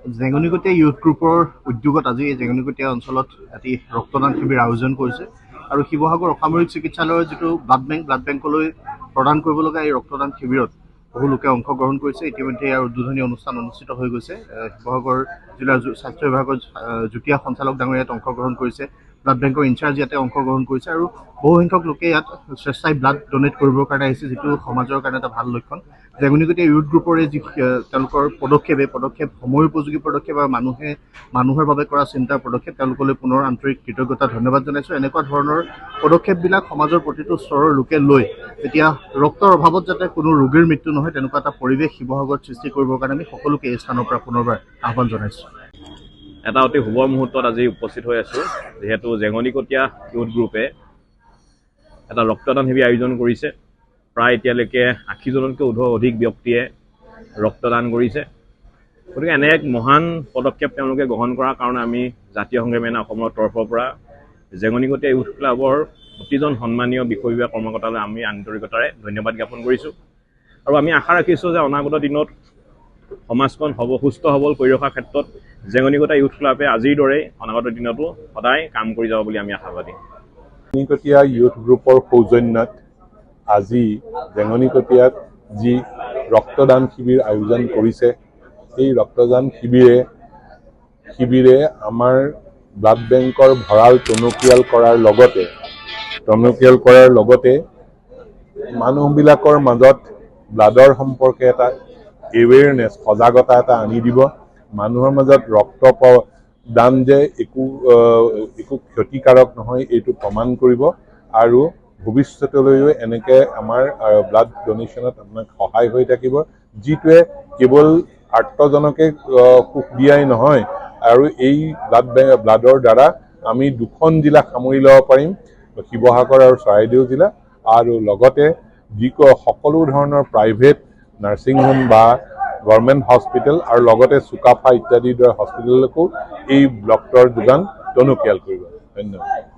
জেঙনিকটীয়া youth গ্ৰুপৰ উদ্যোগত আজি জেঙনিকটীয়া অঞ্চলত এটি ৰক্তদান শিবিৰ আয়োজন কৰিছে আৰু শিৱসাগৰ অসামৰিক চিকিৎসালয়ৰ যিটো ব্লাড বেংকলৈ প্ৰদান কৰিব লগা এই ৰক্তদান শিবিৰত বহু লোকে অংশগ্ৰহণ কৰিছে। ইতিমধ্যে ইয়াৰ উদ্বোধনী অনুষ্ঠান অনুষ্ঠিত হৈ গৈছে। শিৱসাগৰ জিলাৰ স্বাস্থ্য বিভাগৰ যুটীয়া সঞ্চালক ডাঙৰীয়া ইয়াত অংশগ্ৰহণ কৰিছে। ব্লাড বেংকৰ ইনচাৰ্জ ইয়াতে অংশগ্ৰহণ কৰিছে আৰু বহু সংখ্যক লোকে ইয়াত স্বেচ্ছাই ব্লাড ডনেট কৰিবৰ কাৰণে আহিছে, যিটো সমাজৰ কাৰণে এটা ভাল লক্ষণ। জেঙনিকটীয়া ইউথ গ্ৰুপৰে যি তেওঁলোকৰ পদক্ষেপ, এই পদক্ষেপ সময় উপযোগী পদক্ষেপ আৰু মানুহৰ বাবে কৰা চিন্তাৰ পদক্ষেপ। তেওঁলোকলৈ পুনৰ আন্তৰিক কৃতজ্ঞতা ধন্যবাদ জনাইছোঁ। এনেকুৱা ধৰণৰ পদক্ষেপবিলাক সমাজৰ প্ৰতিটো স্তৰৰ লোকে লৈ এতিয়া ৰক্তৰ অভাৱত যাতে কোনো ৰোগীৰ মৃত্যু নহয় তেনেকুৱা এটা পৰিৱেশ শিৱসাগৰত সৃষ্টি কৰিবৰ কাৰণে আমি সকলোকে এই স্থানৰ পৰা পুনৰবাৰ আহ্বান জনাইছোঁ। এটা অতি শুভ মুহূৰ্তত আজি উপস্থিত হৈ আছোঁ, যিহেতু জেঙনিকটীয়া ইউথ গ্ৰুপে এটা ৰক্তদান শিবিৰ আয়োজন কৰিছে। প্ৰায় এতিয়ালৈকে ৮০জনতকৈ অধিক ব্যক্তিয়ে ৰক্তদান কৰিছে। গতিকে এনে এক মহান পদক্ষেপ তেওঁলোকে গ্ৰহণ কৰাৰ কাৰণে আমি জাতীয় সংগ্ৰামী সেনা অসমৰ তৰফৰ পৰা জেঙনিকটীয়া ইউথ ক্লাবৰ প্ৰতিজন সন্মানীয় বিষয় বিভাগ কৰ্মকৰ্তালৈ আমি আন্তৰিকতাৰে ধন্যবাদ জ্ঞাপন কৰিছোঁ। আৰু আমি আশা ৰাখিছোঁ যে অনাগত দিনত সমাজখন সুস্থ সবল কৰি ৰখাৰ ক্ষেত্ৰত জেঙনিকটীয়া ইউথ ক্লাবে আজিৰ দৰেই অনাগত দিনতো সদায় কাম কৰি যাব বুলি আমি আশাবাদী। জেঙনিকটীয়া ইউথ গ্ৰুপৰ সৌজন্যত আজি জেঙনিকটীয়াত যি ৰক্তদান শিবিৰ আয়োজন কৰিছে, এই ৰক্তদান শিবিৰে আমাৰ ব্লাড বেংকৰ ভঁৰাল টনকিয়াল কৰাৰ লগতে মানুহবিলাকৰ মাজত ব্লাডৰ সম্পৰ্কে এটা এৱেৰনেছ, সজাগতা এটা আনি দিব। মানুহৰ মাজত ৰক্ত দান যে একো ক্ষতিকাৰক নহয় এইটো প্ৰমাণ কৰিব আৰু ভৱিষ্যতলৈও এনেকৈ আমাৰ ব্লাড ডনেশ্যনত আপোনাক সহায় হৈ থাকিব, যিটোৱে কেৱল আৰ্তজনকে সুখ দিয়াই নহয় আৰু এই ব্লাডৰ দ্বাৰা আমি 2খন জিলা সামৰি ল'ব পাৰিম, শিৱসাগৰ আৰু চৰাইদেউ জিলা, আৰু লগতে সকলো ধৰণৰ প্ৰাইভেট নাৰ্ছিং হোম বা গভৰ্ণমেণ্ট হস্পিটেল আৰু লগতে চুকাফা ইত্যাদিৰ দৰে হস্পিটেললৈকো এই ব্লকটোৰ যোগান টনকিয়াল কৰিব। ধন্যবাদ।